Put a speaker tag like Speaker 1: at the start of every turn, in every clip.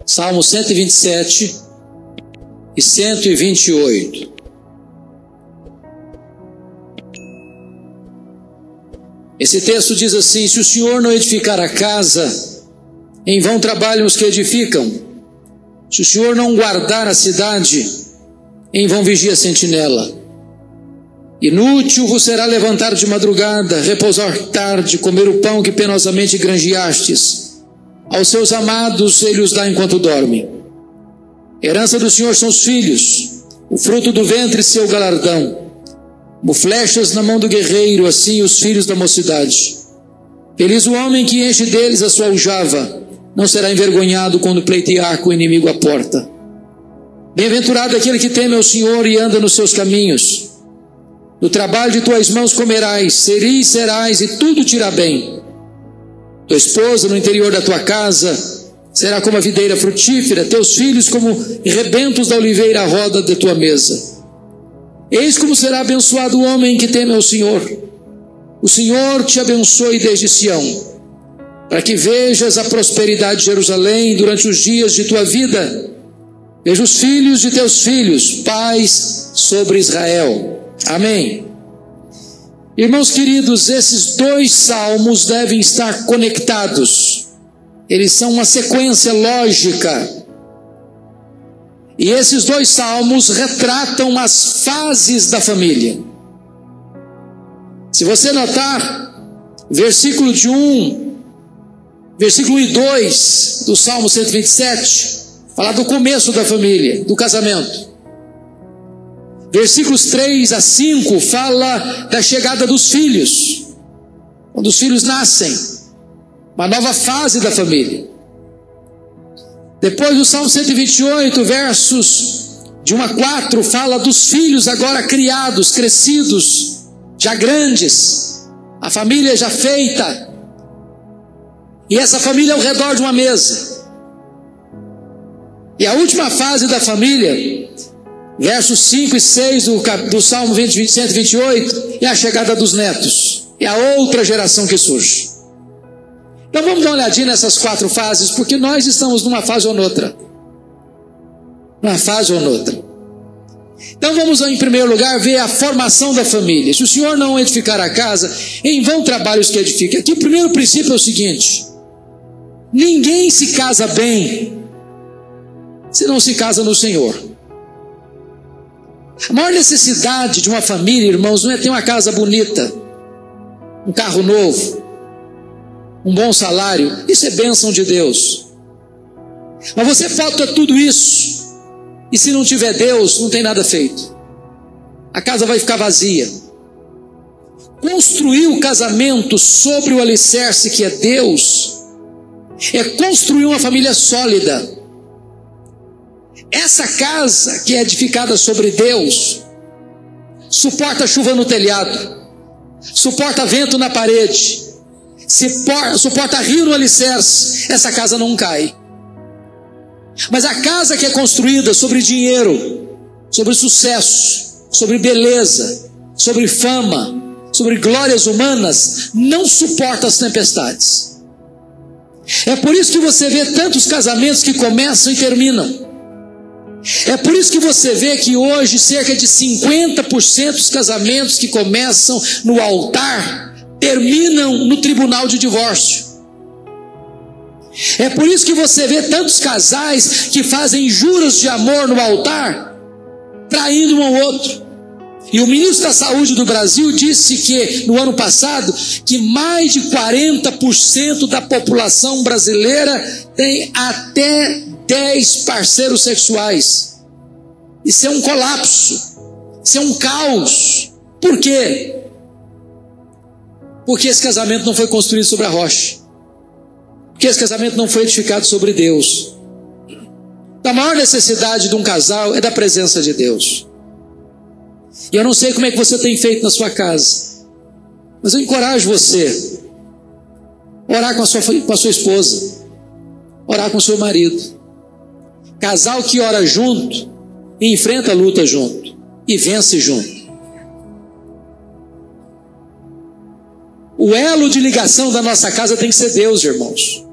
Speaker 1: Salmo 127 e 128. Esse texto diz assim: se o Senhor não edificar a casa, em vão trabalham os que edificam. Se o Senhor não guardar a cidade, em vão vigia a sentinela. Inútil vos será levantar de madrugada, repousar tarde, comer o pão que penosamente granjeastes. Aos seus amados ele os dá enquanto dorme. Herança do Senhor são os filhos, o fruto do ventre seu galardão. Como flechas na mão do guerreiro, assim os filhos da mocidade. Feliz o homem que enche deles a sua aljava, não será envergonhado quando pleitear com o inimigo à porta. Bem-aventurado aquele que teme ao Senhor e anda nos seus caminhos. Do trabalho de tuas mãos comerás, seris serás e tudo te irá bem. Tua esposa no interior da tua casa será como a videira frutífera, teus filhos como rebentos da oliveira à roda de tua mesa. Eis como será abençoado o homem que teme ao Senhor. O Senhor te abençoe desde Sião, para que vejas a prosperidade de Jerusalém durante os dias de tua vida. Veja os filhos de teus filhos, paz sobre Israel. Amém. Irmãos queridos, esses dois salmos devem estar conectados. Eles são uma sequência lógica. E esses dois salmos retratam as fases da família. Se você notar, versículo 1 e 2 do Salmo 127, fala do começo da família, do casamento. Versículos 3 a 5 fala da chegada dos filhos, quando os filhos nascem, uma nova fase da família. Depois do Salmo 128, versos de 1 a 4, fala dos filhos agora criados, crescidos, já grandes, a família já feita, e essa família ao redor de uma mesa. E a última fase da família, versos 5 e 6 do Salmo 128, é a chegada dos netos, é a outra geração que surge. Então vamos dar uma olhadinha nessas 4 fases, porque nós estamos numa fase ou noutra. Numa fase ou noutra. Então vamos em primeiro lugar ver a formação da família. Se o Senhor não edificar a casa, em vão trabalham os que edificam. Aqui o primeiro princípio é o seguinte: ninguém se casa bem se não se casa no Senhor. A maior necessidade de uma família, irmãos, não é ter uma casa bonita, um carro novo, um bom salário. Isso é bênção de Deus. Mas você pode ter tudo isso, e se não tiver Deus, não tem nada feito. A casa vai ficar vazia. Construir o casamento sobre o alicerce que é Deus, é construir uma família sólida. Essa casa que é edificada sobre Deus, suporta chuva no telhado, suporta vento na parede, suporta rio no alicerce. Essa casa não cai. Mas a casa que é construída sobre dinheiro, sobre sucesso, sobre beleza, sobre fama, sobre glórias humanas, não suporta as tempestades. É por isso que você vê tantos casamentos que começam e terminam. É por isso que você vê que hoje cerca de 50% dos casamentos que começam no altar terminam no tribunal de divórcio. É por isso que você vê tantos casais que fazem juras de amor no altar, traindo um ao outro. E o ministro da Saúde do Brasil disse que no ano passado, que mais de 40% da população brasileira tem até 10 parceiros sexuais. Isso é um colapso, isso é um caos. Por quê? Porque esse casamento não foi construído sobre a rocha, porque esse casamento não foi edificado sobre Deus. A maior necessidade de um casal é da presença de Deus. E eu não sei como é que você tem feito na sua casa, mas eu encorajo você a orar com a sua esposa, orar com o seu marido. Casal que ora junto, enfrenta a luta junto e vence junto. O elo de ligação da nossa casa tem que ser Deus, irmãos.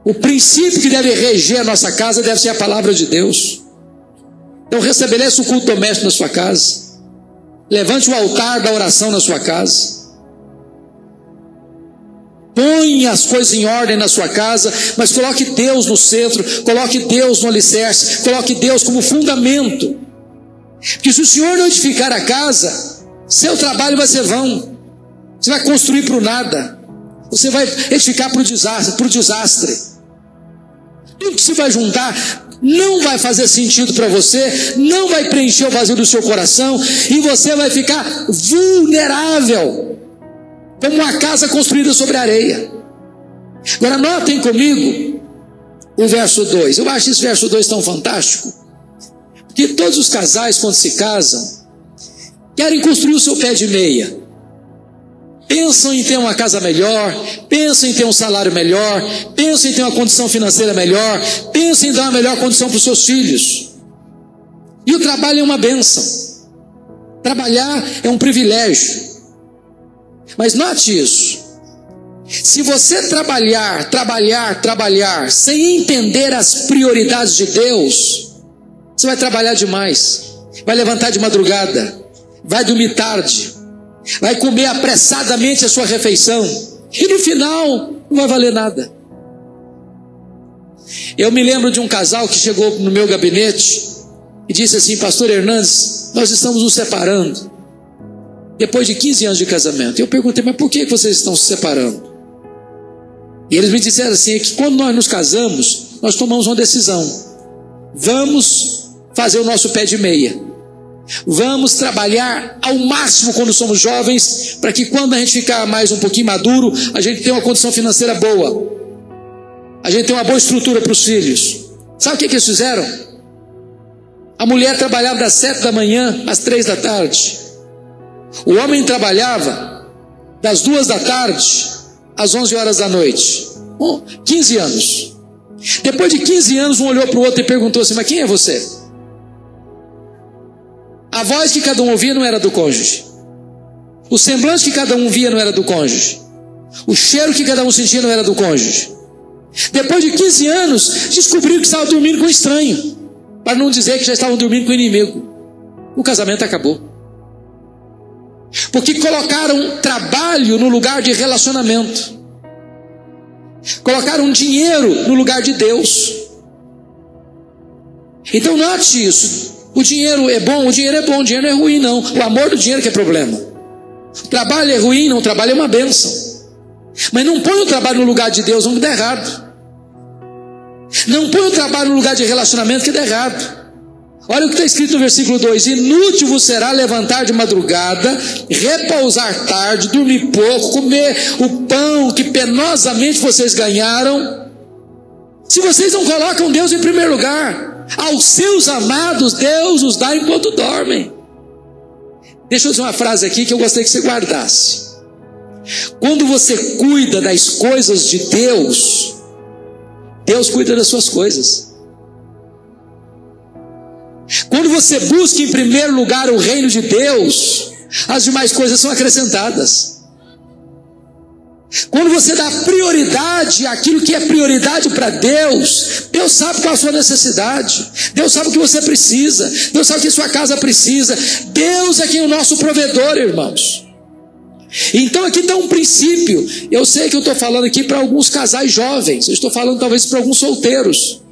Speaker 1: O princípio que deve reger a nossa casa deve ser a palavra de Deus. Então restabeleça o culto doméstico na sua casa. Levante o altar da oração na sua casa. Põe as coisas em ordem na sua casa, mas coloque Deus no centro, coloque Deus no alicerce, coloque Deus como fundamento. Porque se o Senhor não edificar a casa, seu trabalho vai ser vão. Você vai construir para o nada. Você vai edificar para o desastre. Tudo que você vai juntar não vai fazer sentido para você, não vai preencher o vazio do seu coração, e você vai ficar vulnerável, como uma casa construída sobre areia. Agora notem comigo o verso 2. Eu acho esse verso 2 tão fantástico, porque todos os casais, quando se casam, querem construir o seu pé de meia. Pensam em ter uma casa melhor, pensam em ter um salário melhor, pensam em ter uma condição financeira melhor, pensam em dar uma melhor condição para os seus filhos. E o trabalho é uma bênção. Trabalhar é um privilégio. Mas note isso. Se você trabalhar, sem entender as prioridades de Deus, você vai trabalhar demais, vai levantar de madrugada, vai dormir tarde, vai comer apressadamente a sua refeição, e no final não vai valer nada. Eu me lembro de um casal que chegou no meu gabinete e disse assim: pastor Hernandes, nós estamos nos separando depois de 15 anos de casamento. Eu perguntei: mas por que vocês estão se separando? E eles me disseram assim: é que quando nós nos casamos, nós tomamos uma decisão. Vamos fazer o nosso pé de meia. Vamos trabalhar ao máximo quando somos jovens, para que quando a gente ficar mais um pouquinho maduro, a gente tenha uma condição financeira boa, a gente tenha uma boa estrutura para os filhos. Sabe o que eles fizeram? A mulher trabalhava das 7 da manhã às 3 da tarde. O homem trabalhava das 2 da tarde às 11 horas da noite. 15 anos. Depois de 15 anos, um olhou para o outro e perguntou assim: mas quem é você? A voz que cada um ouvia não era do cônjuge. O semblante que cada um via não era do cônjuge. O cheiro que cada um sentia não era do cônjuge. Depois de 15 anos, descobriram que estavam dormindo com um estranho, para não dizer que já estavam dormindo com o inimigo. O casamento acabou. Porque colocaram trabalho no lugar de relacionamento. Colocaram dinheiro no lugar de Deus. Então note isso. O dinheiro é bom, o dinheiro não é ruim não. O amor do dinheiro que é problema. O trabalho é ruim, não, o trabalho é uma bênção. Mas não põe o trabalho no lugar de Deus, não, que dá errado. Não põe o trabalho no lugar de relacionamento, que dá errado. Olha o que está escrito no versículo 2: inútil vos será levantar de madrugada, repousar tarde, dormir pouco, comer o pão que penosamente vocês ganharam, se vocês não colocam Deus em primeiro lugar. Aos seus amados Deus os dá enquanto dormem. Deixa eu dizer uma frase aqui que eu gostaria que você guardasse. Quando você cuida das coisas de Deus, Deus cuida das suas coisas. Quando você busca em primeiro lugar o reino de Deus, as demais coisas são acrescentadas. Quando você dá prioridade àquilo que é prioridade para Deus, Deus sabe qual é a sua necessidade, Deus sabe o que você precisa, Deus sabe o que a sua casa precisa. Deus é quem é o nosso provedor, irmãos. Então aqui está um princípio. Eu sei que eu estou falando aqui para alguns casais jovens, eu estou falando talvez para alguns solteiros,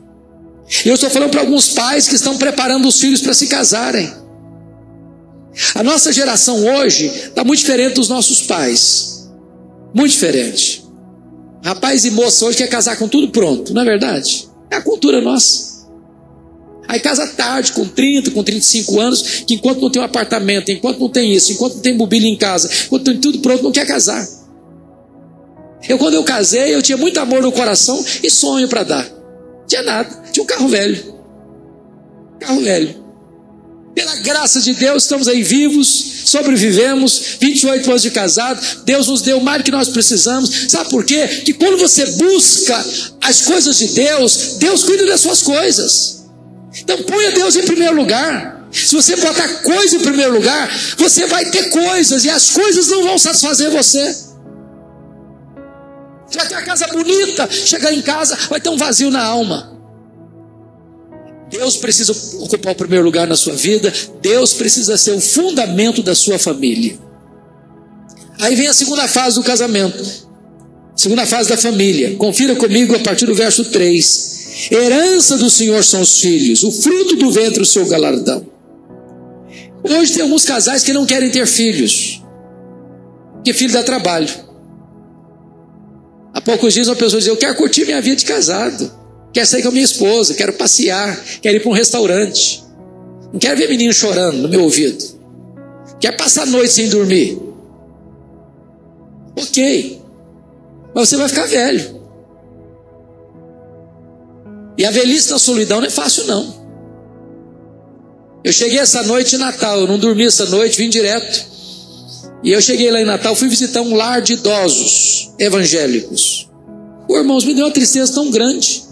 Speaker 1: eu estou falando para alguns pais que estão preparando os filhos para se casarem. A nossa geração hoje está muito diferente dos nossos pais. Muito diferente. Rapaz e moça hoje quer casar com tudo pronto, não é verdade? É a cultura nossa. Aí casa tarde, com 30, com 35 anos, que enquanto não tem um apartamento, enquanto não tem isso, enquanto não tem mobília em casa, enquanto tem tudo pronto, não quer casar. Quando eu casei, eu tinha muito amor no coração e sonho para dar. Não tinha nada, tinha um carro velho. Carro velho. Pela graça de Deus, estamos aí vivos, sobrevivemos, 28 anos de casado, Deus nos deu mais do que nós precisamos. Sabe por quê? Que quando você busca as coisas de Deus, Deus cuida das suas coisas. Então ponha Deus em primeiro lugar. Se você botar coisa em primeiro lugar, você vai ter coisas, e as coisas não vão satisfazer você. Você vai ter uma casa bonita, chegar em casa, vai ter um vazio na alma. Deus precisa ocupar o primeiro lugar na sua vida. Deus precisa ser o fundamento da sua família. Aí vem a segunda fase do casamento, segunda fase da família. Confira comigo a partir do verso 3. Herança do Senhor são os filhos, o fruto do ventre o seu galardão. Hoje tem alguns casais que não querem ter filhos, porque filho dá trabalho. Há poucos dias uma pessoa dizia: eu quero curtir minha vida de casado, quero sair com a minha esposa, quero passear, quero ir para um restaurante, não quero ver menino chorando no meu ouvido, quero passar a noite sem dormir. Ok, mas você vai ficar velho, e a velhice na solidão não é fácil não. Eu cheguei essa noite em Natal, eu não dormi essa noite, vim direto. E eu cheguei lá em Natal, fui visitar um lar de idosos evangélicos. Pô, irmãos, me deu uma tristeza tão grande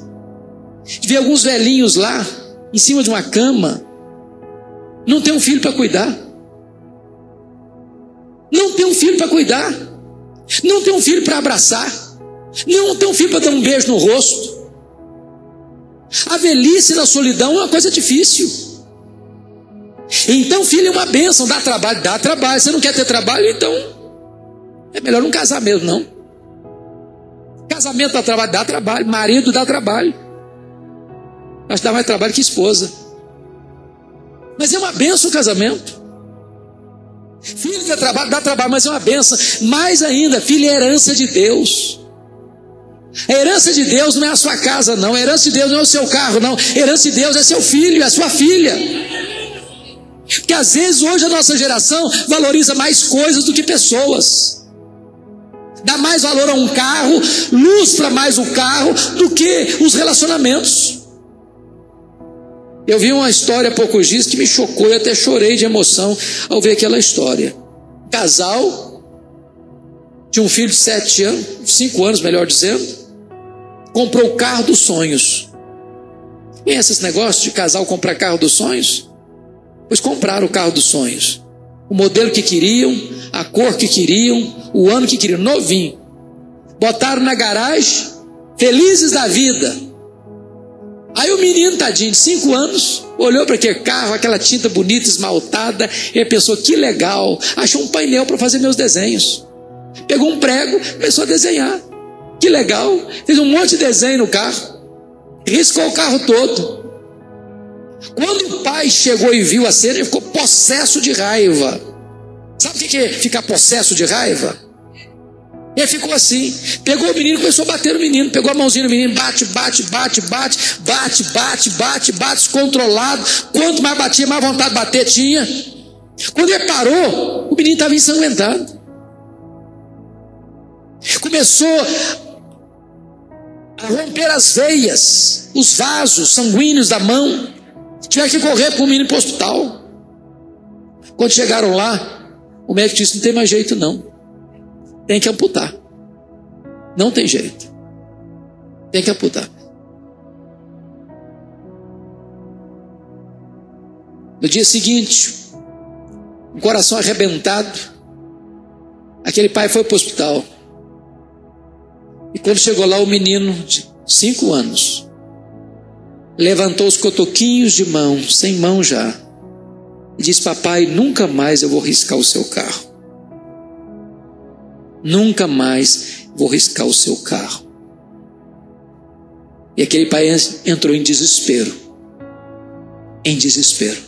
Speaker 1: de ver alguns velhinhos lá, em cima de uma cama, não tem um filho para cuidar. Não tem um filho para cuidar. Não tem um filho para abraçar. Não tem um filho para dar um beijo no rosto. A velhice na solidão é uma coisa difícil. Então filho é uma bênção, dá trabalho, dá trabalho. Você não quer ter trabalho, então é melhor não casar mesmo, não. Casamento dá trabalho, marido dá trabalho. Acho que dá mais trabalho que esposa. Mas é uma bênção o casamento. Filho dá trabalho, mas é uma bênção. Mais ainda, filho é herança de Deus. A herança de Deus não é a sua casa, não. A herança de Deus não é o seu carro, não. A herança de Deus é seu filho, é sua filha. Porque às vezes hoje a nossa geração valoriza mais coisas do que pessoas. Dá mais valor a um carro, lustra mais o carro do que os relacionamentos. Eu vi uma história há poucos dias que me chocou e até chorei de emoção ao ver aquela história. Um casal tinha um filho de 7 anos, 5 anos melhor dizendo, comprou o carro dos sonhos. Conhece esse negócio de casal comprar carro dos sonhos? Pois compraram o carro dos sonhos, o modelo que queriam, a cor que queriam, o ano que queriam, novinho. Botaram na garagem, felizes da vida. Aí o menino, tadinho, de 5 anos, olhou para aquele carro, aquela tinta bonita, esmaltada, e pensou: que legal, achou um painel para fazer meus desenhos. Pegou um prego, começou a desenhar. Que legal, fez um monte de desenho no carro, riscou o carro todo. Quando o pai chegou e viu a cena, ele ficou possesso de raiva. Sabe o que é ficar possesso de raiva? Ele ficou assim, pegou o menino e começou a bater no menino, pegou a mãozinha do menino, bate, descontrolado. Quanto mais batia, mais vontade de bater tinha. Quando ele parou, o menino estava ensanguentado. Começou a romper as veias, os vasos sanguíneos da mão. Tiveram que correr para o menino para o hospital. Quando chegaram lá, o médico disse: não tem mais jeito não, tem que amputar. Não tem jeito, tem que amputar. No dia seguinte, o coração arrebentado, aquele pai foi para o hospital. E quando chegou lá, o menino de 5 anos levantou os cotoquinhos de mão, sem mão já, e disse: papai, nunca mais eu vou riscar o seu carro. Nunca mais vou riscar o seu carro. E aquele pai entrou em desespero. Em desespero.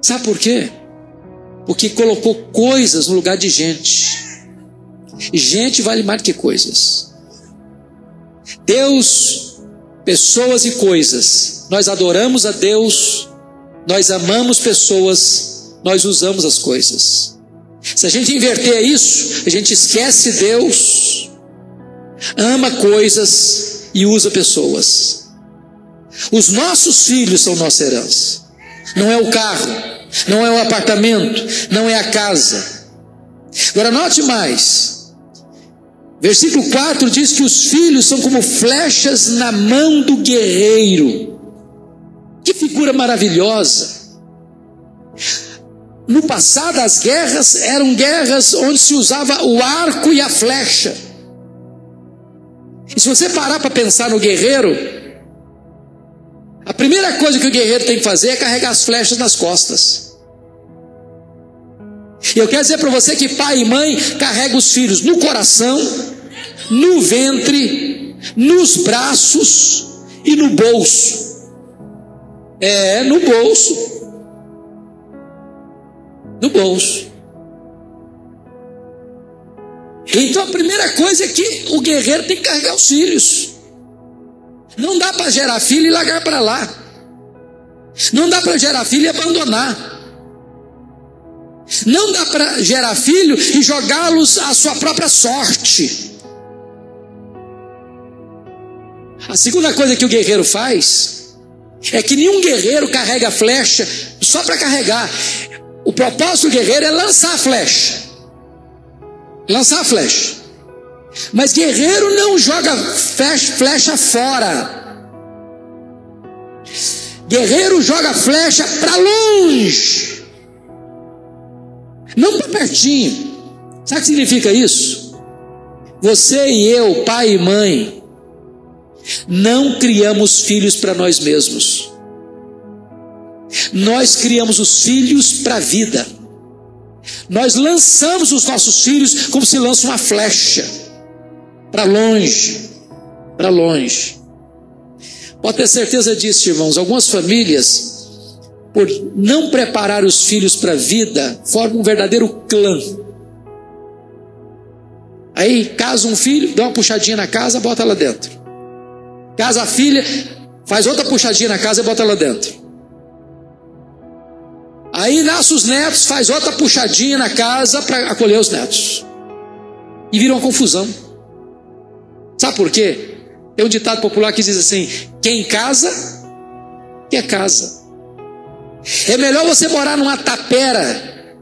Speaker 1: Sabe por quê? Porque colocou coisas no lugar de gente. Gente vale mais do que coisas. Deus, pessoas e coisas. Nós adoramos a Deus, nós amamos pessoas, nós usamos as coisas. Se a gente inverter isso, a gente esquece Deus, ama coisas e usa pessoas. Os nossos filhos são nossa herança. Não é o carro, não é o apartamento, não é a casa. Agora note mais. Versículo 4 diz que os filhos são como flechas na mão do guerreiro. Que figura maravilhosa. No passado as guerras eram guerras onde se usava o arco e a flecha. se você parar para pensar no guerreiro, a primeira coisa que o guerreiro tem que fazer é carregar as flechas nas costas. E eu quero dizer para você que pai e mãe carregam os filhos no coração, no ventre, nos braços e no bolso. No bolso. No bolso. Então a primeira coisa é que o guerreiro tem que carregar os filhos. Não dá para gerar filho e largar para lá. Não dá para gerar filho e abandonar. Não dá para gerar filho e jogá-los à sua própria sorte. A segunda coisa que o guerreiro faz é que nenhum guerreiro carrega flecha só para carregar. O propósito do guerreiro é lançar a flecha. Lançar a flecha. Mas guerreiro não joga flecha fora. Guerreiro joga flecha para longe. Não para pertinho. Sabe o que significa isso? Você e eu, pai e mãe, não criamos filhos para nós mesmos. Nós criamos os filhos para a vida. Nós lançamos os nossos filhos como se lança uma flecha para longe, para longe. Pode ter certeza disso, irmãos. Algumas famílias, por não preparar os filhos para a vida, formam um verdadeiro clã. Aí casa um filho, dá uma puxadinha na casa, bota lá dentro. Casa a filha, faz outra puxadinha na casa e bota lá dentro. Aí nasce os netos, faz outra puxadinha na casa para acolher os netos. E vira uma confusão. Sabe por quê? Tem um ditado popular que diz assim: quem casa, quer casa. É melhor você morar numa tapera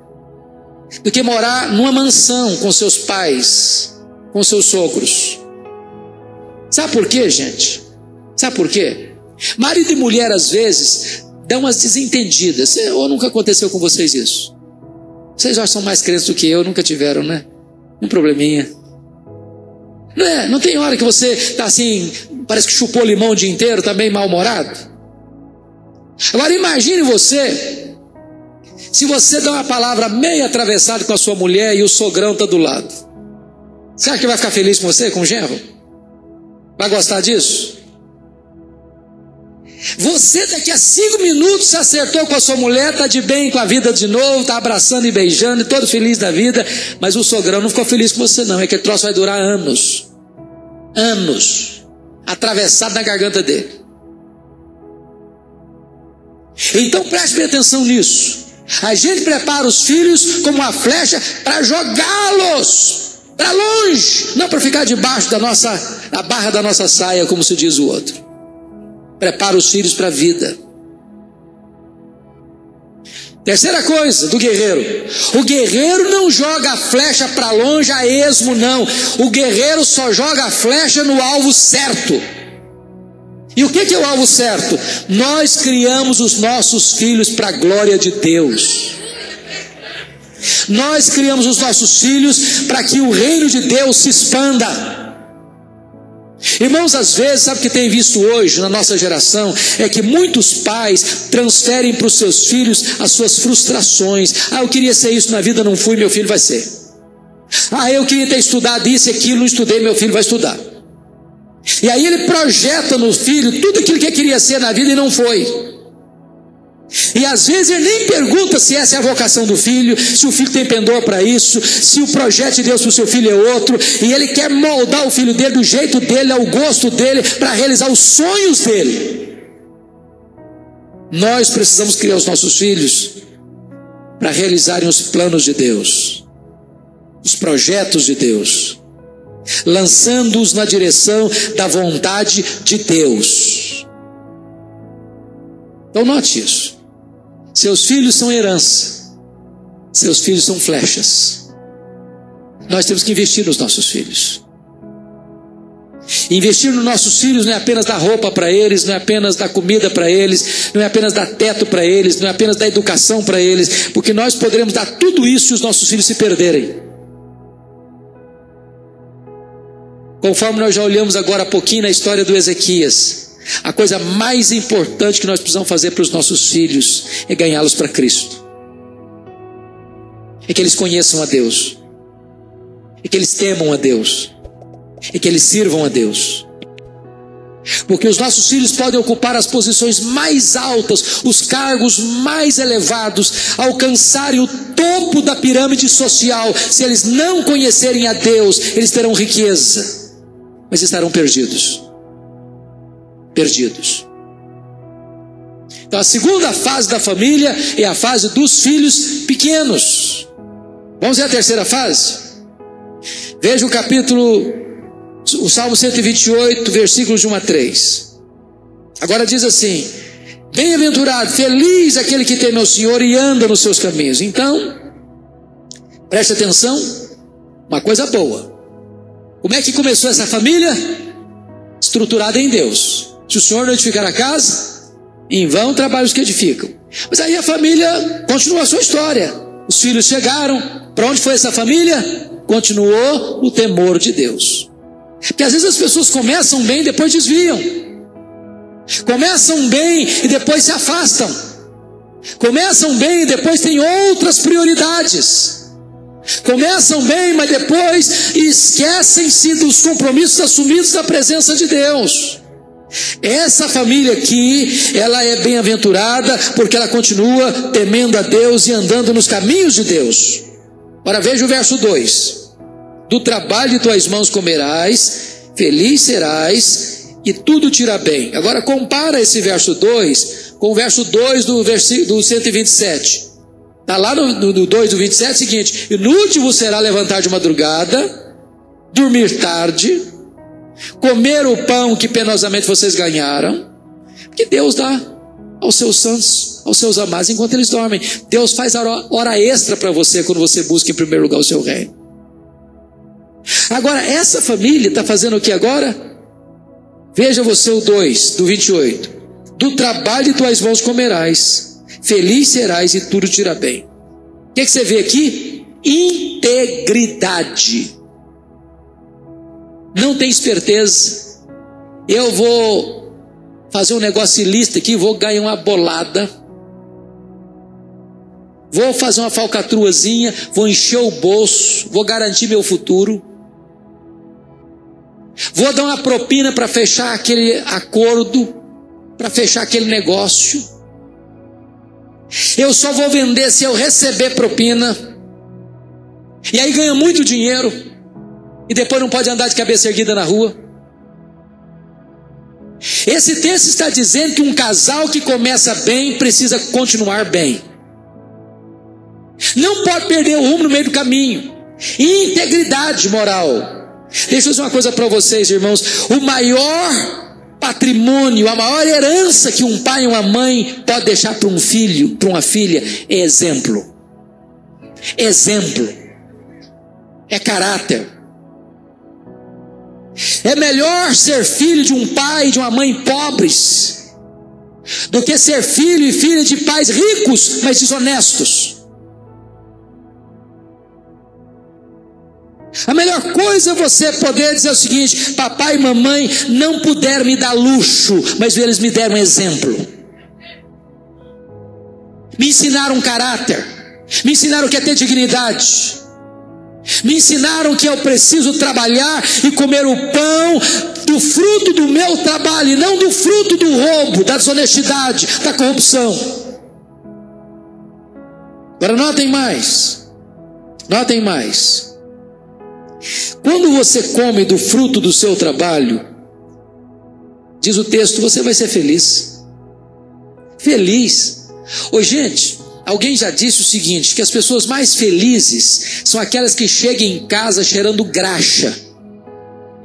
Speaker 1: do que morar numa mansão com seus pais, com seus sogros. Sabe por quê, gente? Sabe por quê? Marido e mulher às vezes dão umas desentendidas. Ou nunca aconteceu com vocês isso? Vocês já são mais crentes do que eu, nunca tiveram, né? Um probleminha. Não tem hora que você está assim, parece que chupou limão o dia inteiro, está bem mal-humorado? Agora imagine você, se você dá uma palavra meio atravessada com a sua mulher e o sogrão está do lado. Será que vai ficar feliz com você, com o genro? Vai gostar disso? Você daqui a 5 minutos se acertou com a sua mulher, está de bem com a vida de novo, está abraçando e beijando, e todo feliz da vida, mas o sogrão não ficou feliz com você não, é que o troço vai durar anos. Anos. Atravessado na garganta dele. Então preste bem atenção nisso. A gente prepara os filhos como uma flecha para jogá-los para longe, não para ficar debaixo da barra da nossa saia, como se diz o outro. Prepara os filhos para a vida. Terceira coisa do guerreiro: o guerreiro não joga a flecha para longe a esmo, não. O guerreiro só joga a flecha no alvo certo. E o que é o alvo certo? Nós criamos os nossos filhos para a glória de Deus. Nós criamos os nossos filhos para que o reino de Deus se expanda. Irmãos, às vezes, sabe o que tem visto hoje na nossa geração? É que muitos pais transferem para os seus filhos as suas frustrações. Eu queria ser isso na vida, não fui, meu filho vai ser. Eu queria ter estudado isso e aquilo, não estudei, meu filho vai estudar. E aí ele projeta no filho tudo aquilo que ele queria ser na vida e não foi. E às vezes ele nem pergunta se essa é a vocação do filho, se o filho tem pendor para isso, se o projeto de Deus para o seu filho é outro, e ele quer moldar o filho dele do jeito dele, ao gosto dele, para realizar os sonhos dele. Nós precisamos criar os nossos filhos para realizarem os planos de Deus, os projetos de Deus, lançando-os na direção da vontade de Deus. Então note isso. Seus filhos são herança. Seus filhos são flechas. Nós temos que investir nos nossos filhos. Investir nos nossos filhos não é apenas dar roupa para eles, não é apenas dar comida para eles, não é apenas dar teto para eles, não é apenas dar educação para eles, porque nós poderemos dar tudo isso se os nossos filhos se perderem. Conforme nós já olhamos agora há pouquinho na história do Ezequias, a coisa mais importante que nós precisamos fazer para os nossos filhos é ganhá-los para Cristo. É que eles conheçam a Deus, é que eles temam a Deus, é que eles sirvam a Deus. Porque os nossos filhos podem ocupar as posições mais altas, os cargos mais elevados, alcançarem o topo da pirâmide social. Se eles não conhecerem a Deus, eles terão riqueza, mas estarão perdidos. Perdidos. Então a segunda fase da família é a fase dos filhos pequenos. Vamos ver a terceira fase? Veja o Salmo 128, versículos de 1 a 3. Agora diz assim: bem-aventurado, feliz aquele que teme ao Senhor e anda nos seus caminhos. Então, preste atenção, uma coisa boa. Como é que começou essa família? Estruturada em Deus. Se o Senhor não edificar a casa, em vão trabalham os que edificam. Mas aí a família continuou a sua história. Os filhos chegaram. Para onde foi essa família? Continuou no temor de Deus. Porque às vezes as pessoas começam bem e depois desviam. Começam bem e depois se afastam. Começam bem e depois têm outras prioridades. Começam bem, mas depois esquecem-se dos compromissos assumidos da presença de Deus. Essa família aqui, ela é bem-aventurada porque ela continua temendo a Deus e andando nos caminhos de Deus. Ora, veja o verso 2. Do trabalho de tuas mãos comerás, feliz serás, e tudo te irá bem. Agora compara esse verso 2 com o verso 2 do 127. Está lá no 2 do 27, é o seguinte: inútil será levantar de madrugada, dormir tarde, comer o pão que penosamente vocês ganharam, porque Deus dá aos seus santos, aos seus amados, enquanto eles dormem. Deus faz hora extra para você quando você busca em primeiro lugar o seu reino. Agora, essa família está fazendo o que agora? Veja você o 2 do 28. Do trabalho de tuas mãos comerás, feliz serás e tudo te irá bem. O que você vê aqui? Integridade. Não tem esperteza. Eu vou fazer um negócio ilícito aqui, vou ganhar uma bolada, vou fazer uma falcatruazinha, vou encher o bolso, vou garantir meu futuro, vou dar uma propina para fechar aquele acordo, para fechar aquele negócio. Eu só vou vender se eu receber propina. E aí ganha muito dinheiro e depois não pode andar de cabeça erguida na rua. Esse texto está dizendo que um casal que começa bem precisa continuar bem. Não pode perder o rumo no meio do caminho. Integridade moral. Deixa eu dizer uma coisa para vocês, irmãos. O maior patrimônio, a maior herança que um pai e uma mãe pode deixar para um filho, para uma filha, é exemplo. Exemplo. É caráter. É melhor ser filho de um pai e de uma mãe pobres do que ser filho e filha de pais ricos, mas desonestos. A melhor coisa é você poder dizer o seguinte: papai e mamãe não puderam me dar luxo, mas eles me deram exemplo. Me ensinaram caráter, me ensinaram o que é ter dignidade, me ensinaram que eu preciso trabalhar e comer o pão do fruto do meu trabalho, e não do fruto do roubo, da desonestidade, da corrupção. Agora notem mais. Notem mais. Quando você come do fruto do seu trabalho, diz o texto, você vai ser feliz. Feliz. Ô gente, alguém já disse o seguinte, que as pessoas mais felizes são aquelas que chegam em casa cheirando graxa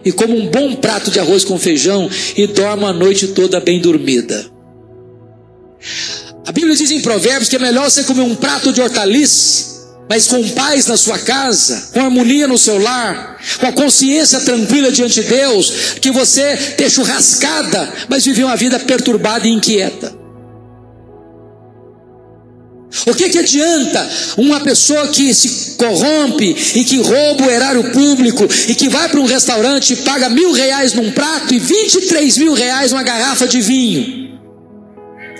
Speaker 1: e comem um bom prato de arroz com feijão e dormem a noite toda bem dormida. A Bíblia diz em Provérbios que é melhor você comer um prato de hortaliças, mas com paz na sua casa, com harmonia no seu lar, com a consciência tranquila diante de Deus, que você ter churrascada, mas viver uma vida perturbada e inquieta. O que adianta uma pessoa que se corrompe e que rouba o erário público e que vai para um restaurante e paga R$1.000 num prato e R$23.000 numa garrafa de vinho?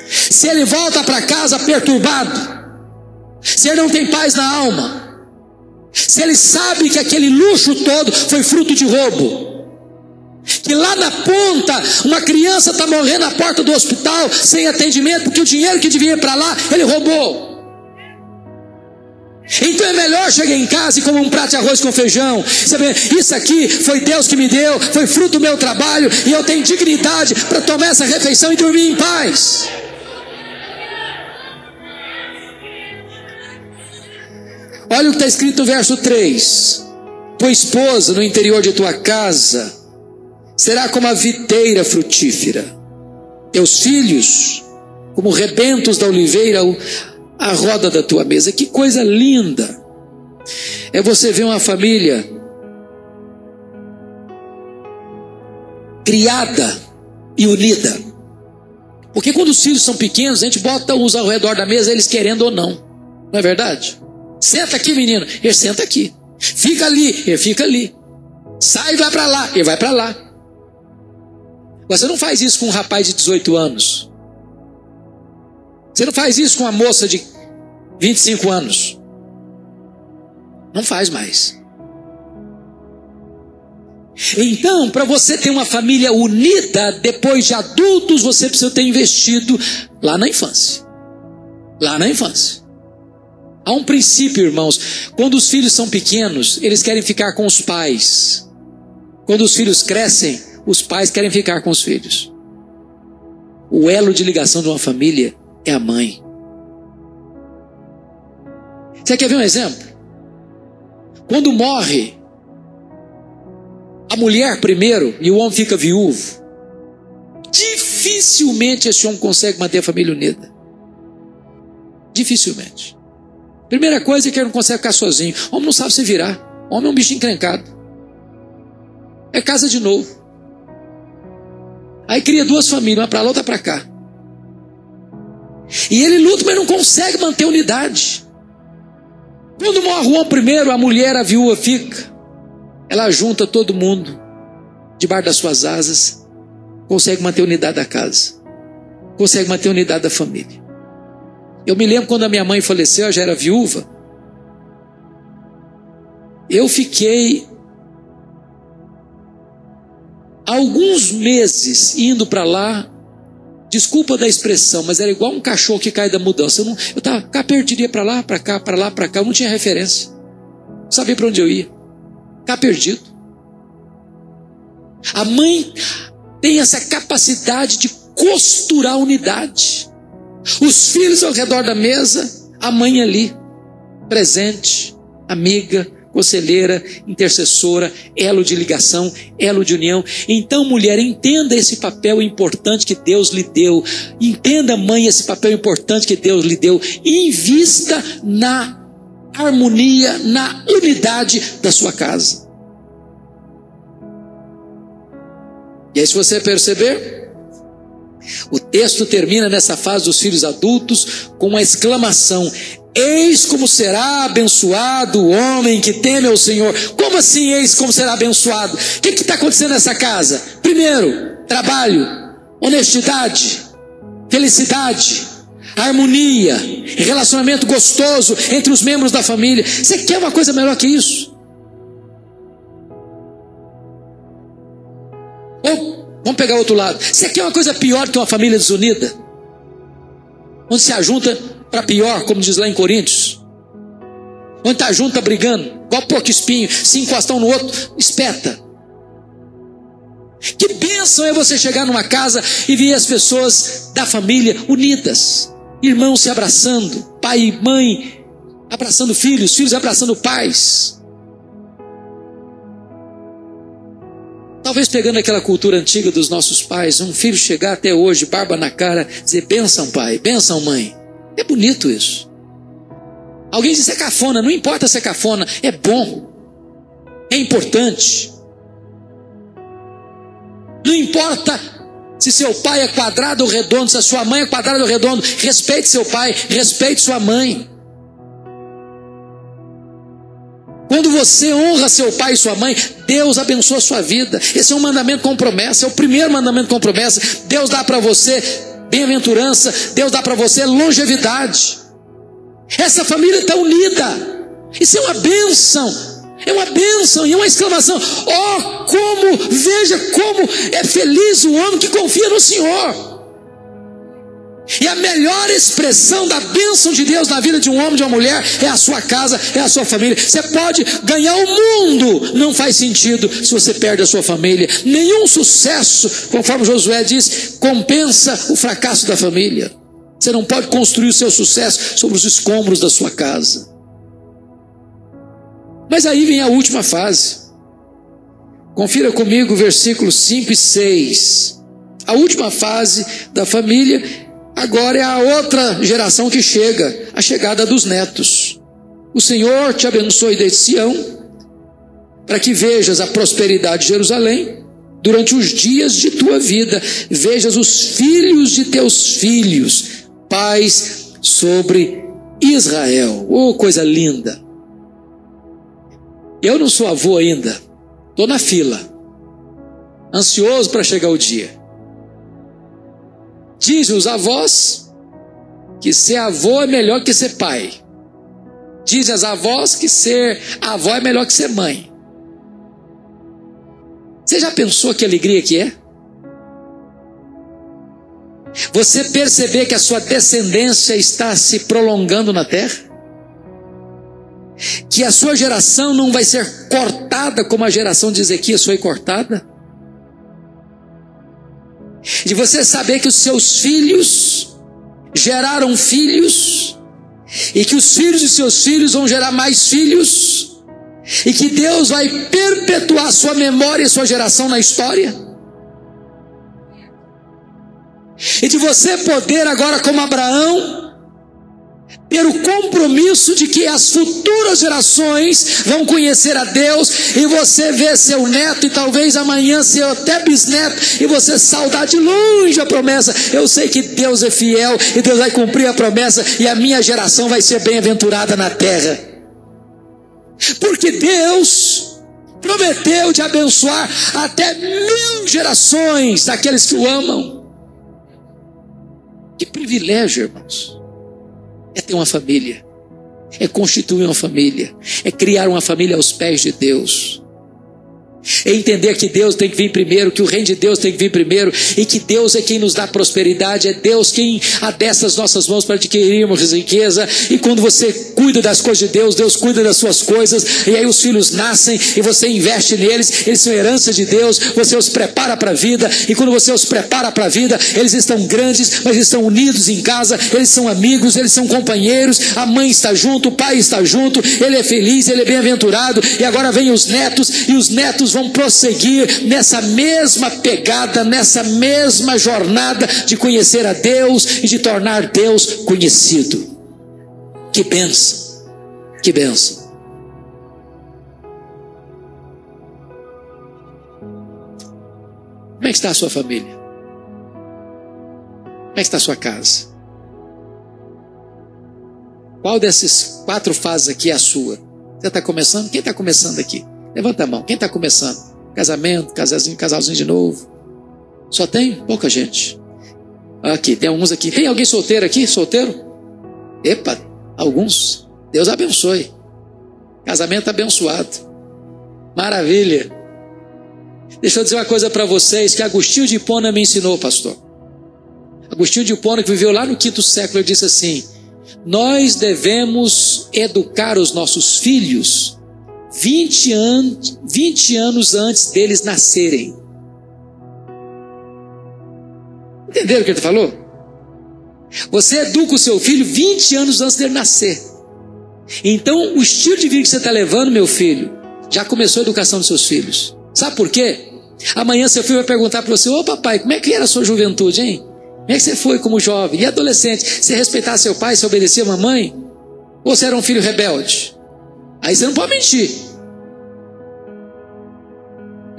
Speaker 1: Se ele volta para casa perturbado, se ele não tem paz na alma, se ele sabe que aquele luxo todo foi fruto de roubo, que lá na ponta uma criança está morrendo na porta do hospital sem atendimento porque o dinheiro que devia ir para lá ele roubou. Então é melhor chegar em casa e comer um prato de arroz com feijão, saber, isso aqui foi Deus que me deu, foi fruto do meu trabalho e eu tenho dignidade para tomar essa refeição e dormir em paz. Olha o que está escrito no verso 3: tua esposa no interior de tua casa será como a videira frutífera, teus filhos como rebentos da oliveira à roda da tua mesa. Que coisa linda é você ver uma família criada e unida. Porque quando os filhos são pequenos, a gente bota-os ao redor da mesa, eles querendo ou não, não é verdade? Senta aqui, menino, ele senta aqui. Fica ali, ele fica ali. Sai e vai para lá, ele vai para lá. Você não faz isso com um rapaz de 18 anos. Você não faz isso com uma moça de 25 anos. Não faz mais. Então, para você ter uma família unida, depois de adultos, você precisa ter investido lá na infância. Lá na infância. Há um princípio, irmãos. Quando os filhos são pequenos, eles querem ficar com os pais. Quando os filhos crescem, os pais querem ficar com os filhos. O elo de ligação de uma família é a mãe. Você quer ver um exemplo? Quando morre a mulher primeiro e o homem fica viúvo, dificilmente esse homem consegue manter a família unida. Dificilmente. Primeira coisa é que ele não consegue ficar sozinho. O homem não sabe se virar. O homem é um bicho encrencado. É casa de novo. Aí cria duas famílias, uma para lá, outra para cá. E ele luta, mas não consegue manter unidade. Quando morre o homem primeiro, a mulher, a viúva fica. Ela junta todo mundo debaixo das suas asas. Consegue manter a unidade da casa. Consegue manter a unidade da família. Eu me lembro quando a minha mãe faleceu, eu já era viúva. Eu fiquei alguns meses indo para lá, desculpa da expressão, mas era igual um cachorro que cai da mudança. Eu estava cá perdido, ia para lá, para cá, para lá, para cá, eu não tinha referência. Não sabia para onde eu ia. Cá perdido. A mãe tem essa capacidade de costurar a unidade. Os filhos ao redor da mesa, a mãe ali, presente, amiga, conselheira, intercessora, elo de ligação, elo de união. Então, mulher, entenda esse papel importante que Deus lhe deu. Entenda, mãe, esse papel importante que Deus lhe deu. Invista na harmonia, na unidade da sua casa. E aí, se você perceber, o texto termina nessa fase dos filhos adultos com uma exclamação: eis como será abençoado o homem que teme ao Senhor. Como assim, eis como será abençoado? O que está acontecendo nessa casa? Primeiro, trabalho, honestidade, felicidade, harmonia, relacionamento gostoso entre os membros da família. Você quer uma coisa melhor que isso? Ou, vamos pegar outro lado, você quer uma coisa pior que uma família desunida? Onde se ajunta para pior, como diz lá em Coríntios. Onde está junto, está brigando, igual porco espinho, se encostar um no outro, espeta. Que bênção é você chegar numa casa e ver as pessoas da família unidas, irmãos se abraçando, pai e mãe abraçando filhos, filhos abraçando pais. Talvez pegando aquela cultura antiga dos nossos pais, um filho chegar até hoje, barba na cara, dizer: bênção pai, bênção mãe. É bonito isso. Alguém diz: é cafona. Não importa se é cafona, é bom, é importante. Não importa Se seu pai é quadrado ou redondo, se a sua mãe é quadrada ou redondo, respeite seu pai, respeite sua mãe. Quando você honra seu pai e sua mãe, Deus abençoa a sua vida. Esse é um mandamento com promessa, é o primeiro mandamento com promessa. Deus dá para você bem-aventurança, Deus dá para você longevidade. Essa família está unida. Isso é uma bênção. É uma bênção e é uma exclamação. Oh, veja como é feliz o homem que confia no Senhor. E a melhor expressão da bênção de Deus na vida de um homem e de uma mulher é a sua casa, é a sua família. Você pode ganhar o mundo, não faz sentido se você perde a sua família. Nenhum sucesso, conforme Josué diz, compensa o fracasso da família. Você não pode construir o seu sucesso sobre os escombros da sua casa. Mas aí vem a última fase. Confira comigo versículos 5 e 6. A última fase da família agora é a outra geração que chega, a chegada dos netos. O Senhor te abençoe desde Sião, para que vejas a prosperidade de Jerusalém durante os dias de tua vida. Vejas os filhos de teus filhos, paz sobre Israel. Oh, coisa linda! Eu não sou avô ainda, estou na fila, ansioso para chegar o dia. Dizem os avós que ser avô é melhor que ser pai. Dizem as avós que ser avó é melhor que ser mãe. Você já pensou que alegria que é? Você perceber que a sua descendência está se prolongando na terra? Que a sua geração não vai ser cortada como a geração de Ezequias foi cortada? De você saber que os seus filhos geraram filhos, e que os filhos de seus filhos vão gerar mais filhos, e que Deus vai perpetuar sua memória e sua geração na história? E de você poder agora, como Abraão, ter o compromisso de que as futuras gerações vão conhecer a Deus, e você vê seu neto, e talvez amanhã seu até bisneto, e você saudar de longe a promessa. Eu sei que Deus é fiel, e Deus vai cumprir a promessa, e a minha geração vai ser bem-aventurada na terra, porque Deus prometeu de abençoar até 1000 gerações daqueles que o amam. Que privilégio, irmãos, é ter uma família, é constituir uma família, é criar uma família aos pés de Deus, é entender que Deus tem que vir primeiro, que o reino de Deus tem que vir primeiro, e que Deus é quem nos dá prosperidade, é Deus quem adestra as nossas mãos para adquirirmos riqueza. E quando você cuida das coisas de Deus, Deus cuida das suas coisas, e aí os filhos nascem, e você investe neles, eles são herança de Deus, você os prepara para a vida, e quando você os prepara para a vida, eles estão grandes, mas estão unidos em casa, eles são amigos, eles são companheiros, a mãe está junto, o pai está junto, ele é feliz, ele é bem-aventurado, e agora vem os netos, e os netos vão prosseguir nessa mesma pegada, nessa mesma jornada de conhecer a Deus e de tornar Deus conhecido. Que bênção, que bênção. Como é que está a sua família? Como é que está a sua casa? Qual dessas 4 fases aqui é a sua? Você está começando? Quem está começando aqui? Levanta a mão, quem está começando? Casamento, casalzinho de novo. Só tem pouca gente. Aqui, tem alguns aqui. Tem alguém solteiro aqui? Solteiro? Epa, alguns. Deus abençoe. Casamento abençoado. Maravilha. Deixa eu dizer uma coisa para vocês que Agostinho de Hipona me ensinou, pastor. Agostinho de Hipona, que viveu lá no 5º século, ele disse assim: nós devemos educar os nossos filhos 20 anos antes deles nascerem. Entenderam o que ele falou? Você educa o seu filho 20 anos antes dele nascer. Então o estilo de vida que você está levando, meu filho, já começou a educação dos seus filhos. Sabe por quê? Amanhã seu filho vai perguntar para você: ô papai, como é que era a sua juventude, hein? Como é que você foi como jovem e adolescente? Você respeitava seu pai, você obedecia a mamãe? Ou você era um filho rebelde? Aí você não pode mentir.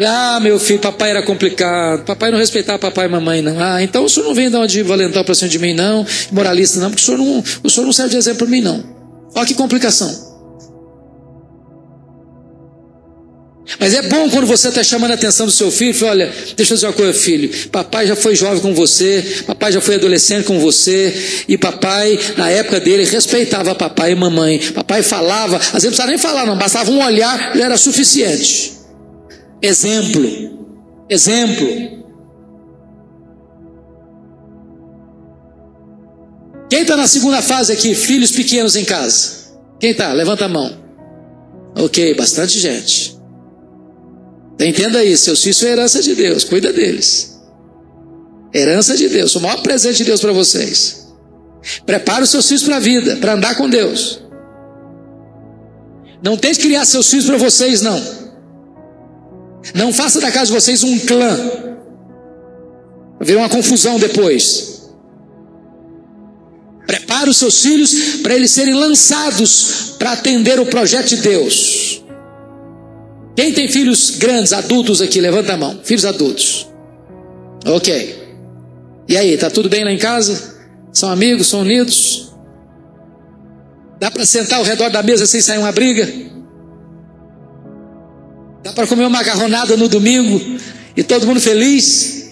Speaker 1: Ah, meu filho, papai era complicado, papai não respeitava papai e mamãe não. Ah, então o senhor não vem dar uma de valentão para cima de mim não, moralista não, porque o senhor não serve de exemplo para mim não. Olha que complicação. Mas é bom quando você está chamando a atenção do seu filho, fala, olha, deixa eu dizer uma coisa, filho, papai já foi jovem com você, papai já foi adolescente com você, e papai, na época dele, respeitava papai e mamãe, papai falava, às vezes não precisava nem falar não, bastava um olhar, já era suficiente. Exemplo. Quem está na segunda fase aqui, filhos pequenos em casa? Quem está? Levanta a mão. Ok, bastante gente. Entenda isso, seus filhos são herança de Deus, cuida deles. Herança de Deus, o maior presente de Deus para vocês. Prepara os seus filhos para a vida, para andar com Deus. Não tente criar seus filhos para vocês, não. Não faça da casa de vocês um clã. Vai vir uma confusão depois. Prepara os seus filhos para eles serem lançados para atender o projeto de Deus. Quem tem filhos grandes, adultos aqui, levanta a mão. Filhos adultos. Ok. E aí, tá tudo bem lá em casa? São amigos, são unidos? Dá para sentar ao redor da mesa sem sair uma briga? Dá para comer uma macarronada no domingo e todo mundo feliz?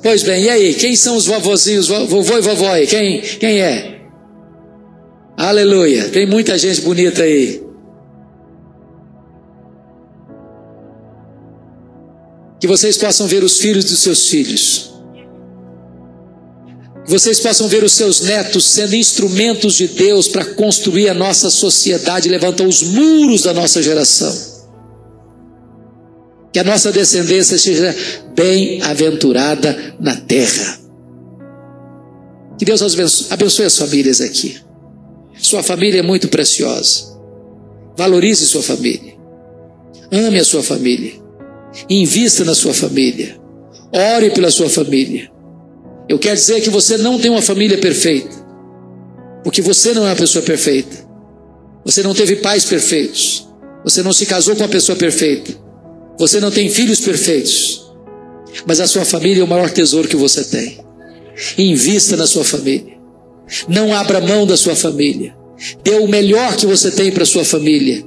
Speaker 1: Pois bem, e aí? Quem são os vovozinhos, vovô e vovó aí? Quem é? Aleluia, tem muita gente bonita aí. Que vocês possam ver os filhos dos seus filhos. Que vocês possam ver os seus netos sendo instrumentos de Deus para construir a nossa sociedade, levantar os muros da nossa geração. Que a nossa descendência seja bem-aventurada na terra. Que Deus abençoe as famílias aqui. Sua família é muito preciosa. Valorize sua família. Ame a sua família. Invista na sua família. Ore pela sua família. Eu quero dizer que você não tem uma família perfeita, porque você não é uma pessoa perfeita. Você não teve pais perfeitos. Você não se casou com uma pessoa perfeita. Você não tem filhos perfeitos. Mas a sua família é o maior tesouro que você tem. Invista na sua família. Não abra mão da sua família. Dê o melhor que você tem para a sua família.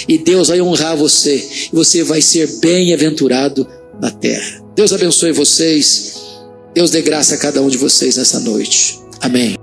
Speaker 1: E Deus vai honrar você. E você vai ser bem-aventurado na terra. Deus abençoe vocês. Deus dê graça a cada um de vocês nessa noite. Amém.